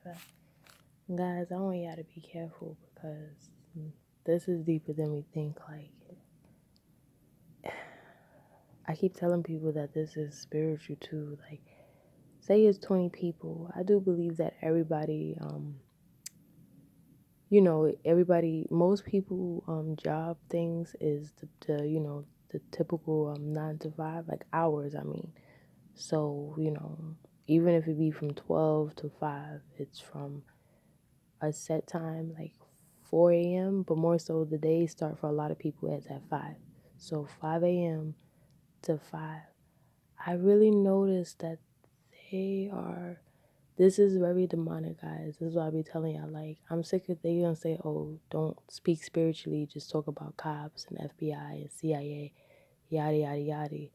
fact. Guys, I want y'all to be careful because this is deeper than we think. Like, I keep telling people that this is spiritual too. Like, say it's 20 people. I do believe that everybody, everybody, most people, job things is the typical 9 to 5, like hours, I mean. So, even if it be from 12 to 5, it's from a set time, like 4 a.m., but more so the days start for a lot of people at 5. So 5 a.m. to 5. I really noticed that they are, this is very demonic, guys. This is why I be telling y'all, like, I'm sick of, they gonna say, oh, don't speak spiritually, just talk about cops and FBI and CIA, yada, yada, yada.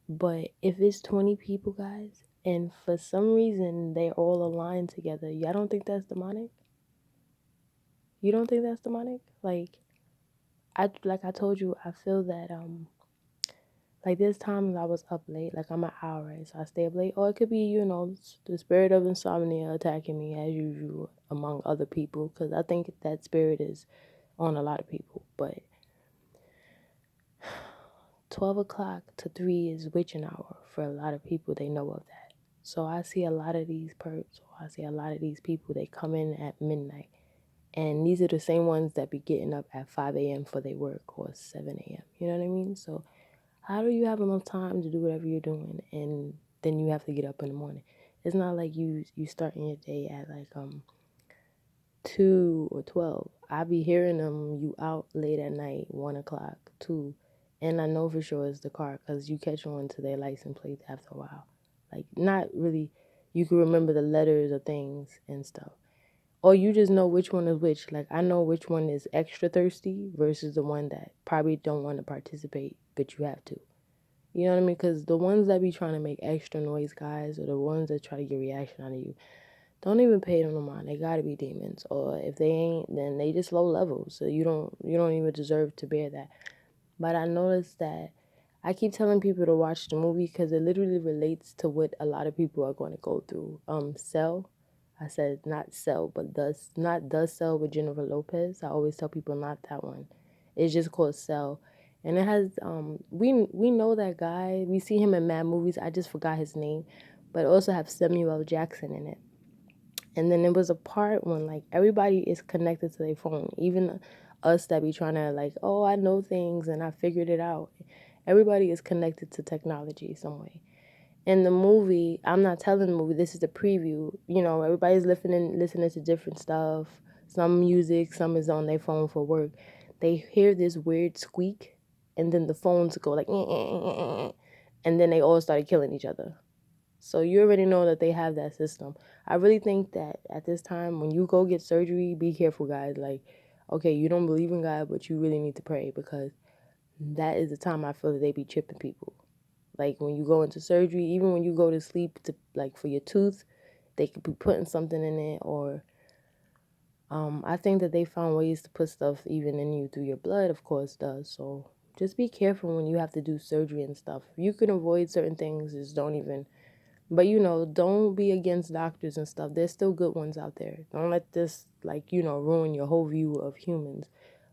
But if it's 20 people, guys, and for some reason they're all aligned together, y'all don't think that's demonic? You don't think that's demonic? Like I told you, I feel that like there's times I was up late, like I'm an hour, right? So I stay up late. Or it could be, the spirit of insomnia attacking me as usual among other people, because I think that spirit is on a lot of people. But 12 o'clock to 3 is witching hour for a lot of people. They know of that. So I see a lot of these perps, or I see a lot of these people, they come in at midnight. And these are the same ones that be getting up at 5 a.m. for their work or 7 a.m. You know what I mean? So how do you have enough time to do whatever you're doing and then you have to get up in the morning? It's not like you starting your day at like 2 or 12. I be hearing them, you out late at night, 1 o'clock, 2. And I know for sure it's the car because you catch on to their license plate after a while. Like, not really, you can remember the letters or things and stuff. Or you just know which one is which. Like, I know which one is extra thirsty versus the one that probably don't want to participate, but you have to. You know what I mean? Because the ones that be trying to make extra noise, guys, or the ones that try to get reaction out of you, don't even pay them no mind. They gotta be demons. Or if they ain't, then they just low level. So you don't even deserve to bear that. But I noticed that I keep telling people to watch the movie because it literally relates to what a lot of people are going to go through. Cell. I said not Cell, but not the Cell with Jennifer Lopez. I always tell people not that one. It's just called Cell. And it has we know that guy. We see him in mad movies. I just forgot his name. But it also have Samuel L. Jackson in it. And then there was a part when like everybody is connected to their phone, even us that be trying to like, oh, I know things and I figured it out. Everybody is connected to technology some way. In the movie, I'm not telling the movie, this is the preview. Everybody's listening to different stuff. Some music, some is on their phone for work. They hear this weird squeak and then the phones go like and then they all started killing each other. So you already know that they have that system. I really think that at this time, when you go get surgery, be careful, guys. Like, okay, you don't believe in God, but you really need to pray because that is the time I feel that they be tripping people. Like when you go into surgery, even when you go to sleep to like for your tooth, they could be putting something in it. Or I think that they found ways to put stuff even in you through your blood, of course, does. So just be careful when you have to do surgery and stuff. You can avoid certain things, just don't even. But don't be against doctors and stuff. There's still good ones out there. Don't let this ruin your whole view of humans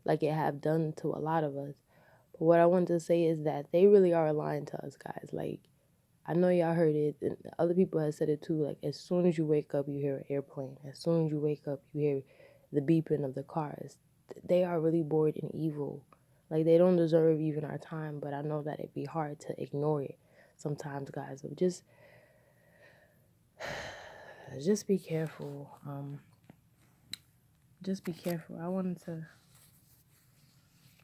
like it have done to a lot of us. But what I want to say is that they really are aligned to us, guys. Like, I know y'all heard it, and other people have said it too. Like, as soon as you wake up, you hear an airplane. As soon as you wake up, you hear the beeping of the cars. They are really bored and evil. Like, they don't deserve even our time, but I know that it'd be hard to ignore it sometimes, guys. But just be careful. Just be careful. I wanted to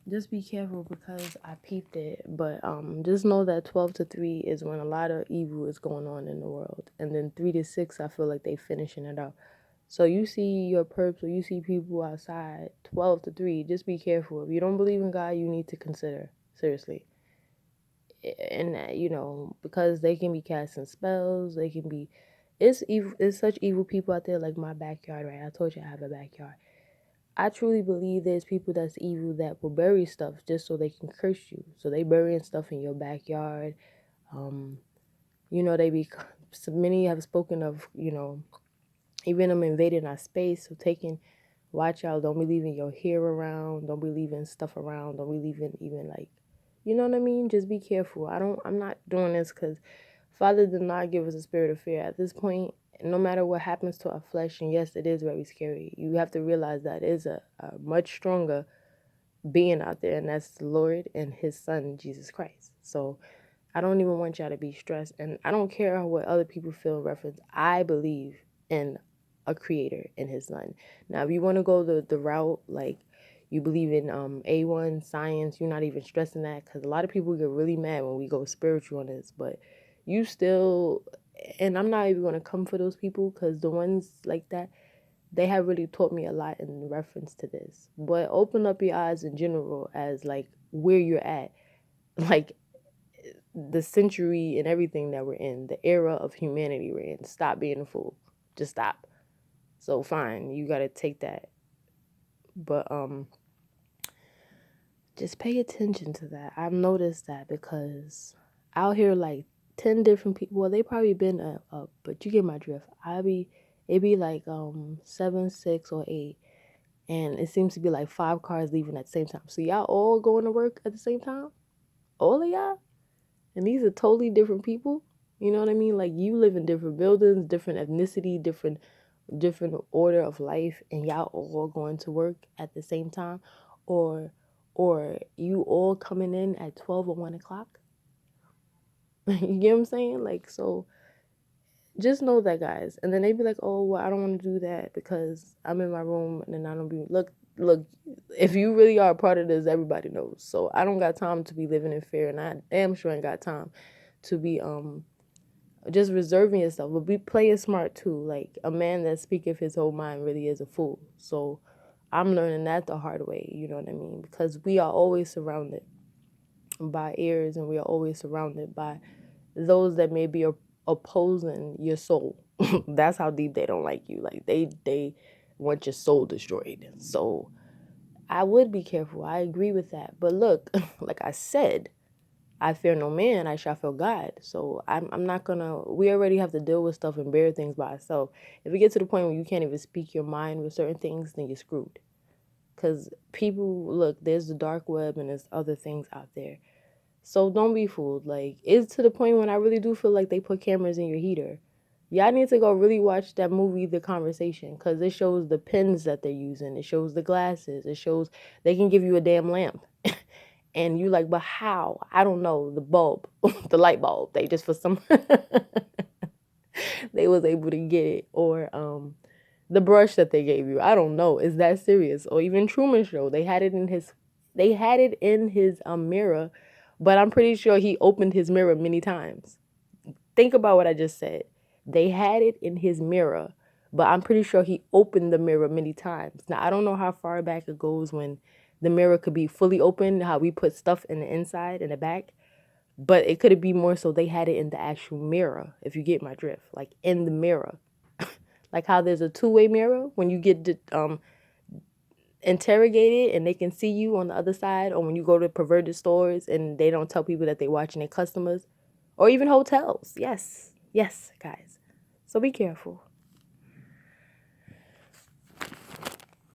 just be careful because I peeped it. But just know that 12 to 3 is when a lot of evil is going on in the world. And then 3 to 6, I feel like they finishing it up. So you see your perps or you see people outside 12 to 3, just be careful. If you don't believe in God, you need to consider. Seriously. And because they can be casting spells, they can be it's evil. It's such evil people out there, like my backyard, right? I told you I have a backyard. I truly believe there's people that's evil that will bury stuff just so they can curse you. So they burying stuff in your backyard. They be, so many have spoken of, even them invading our space. So watch out. Don't be leaving your hair around. Don't be leaving stuff around. Don't be leaving even like, you know what I mean? Just be careful. I'm not doing this because Father did not give us a spirit of fear. At this point, no matter what happens to our flesh, and yes, it is very scary. You have to realize that it is a much stronger being out there, and that's the Lord and His Son, Jesus Christ. So I don't even want y'all to be stressed, and I don't care what other people feel in reference. I believe in a creator and His Son. Now, if you want to go the route like you believe in A1 science, you're not even stressing that, because a lot of people get really mad when we go spiritual on this, but you still, and I'm not even going to come for those people, because the ones like that, they have really taught me a lot in reference to this. But open up your eyes in general as like where you're at. Like the century and everything that we're in, the era of humanity we're in. Stop being a fool. Just stop. So fine, you gotta take that. But just pay attention to that. I've noticed that because out here like 10 different people, well they probably been up, but you get my drift. It be like 7, 6 or 8. And it seems to be like 5 cars leaving at the same time. So y'all all going to work at the same time? All of y'all? And these are totally different people. You know what I mean? Like you live in different buildings, different ethnicity, different order of life, and y'all all going to work at the same time, or you all coming in at 12 or 1 o'clock. You get what I'm saying? Like, so just know that, guys. And then they be like, oh, well, I don't want to do that because I'm in my room and then I don't be look, if you really are a part of this, everybody knows. So I don't got time to be living in fear, and I damn sure ain't got time to be just reserving yourself. But be playing smart too. Like a man that speaketh his whole mind really is a fool. So I'm learning that the hard way, you know what I mean? Because we are always surrounded by ears, and we are always surrounded by those that may be opposing your soul. That's how deep they don't like you. Like they want your soul destroyed. So I would be careful. I agree with that. But look, like I said, I fear no man, I shall fear God. So I'm not gonna, we already have to deal with stuff and bear things by ourselves. If we get to the point where you can't even speak your mind with certain things, then you're screwed. Because people, look, there's the dark web and there's other things out there. So don't be fooled. Like, it's to the point when I really do feel like they put cameras in your heater. Y'all need to go really watch that movie, The Conversation, because it shows the pens that they're using. It shows the glasses. It shows they can give you a damn lamp. And you like, but how? I don't know. The bulb, the light bulb. They just for some, they was able to get it. Or the brush that they gave you. I don't know. Is that serious? Or even Truman Show. They had it in his mirror, but I'm pretty sure he opened his mirror many times. Think about what I just said. They had it in his mirror, but I'm pretty sure he opened the mirror many times. Now, I don't know how far back it goes when the mirror could be fully open, how we put stuff in the inside and the back, but it could be more so they had it in the actual mirror, if you get my drift, like in the mirror. Like how there's a two-way mirror when you get interrogated and they can see you on the other side, or when you go to perverted stores and they don't tell people that they're watching their customers, or even hotels. Yes, guys. So be careful.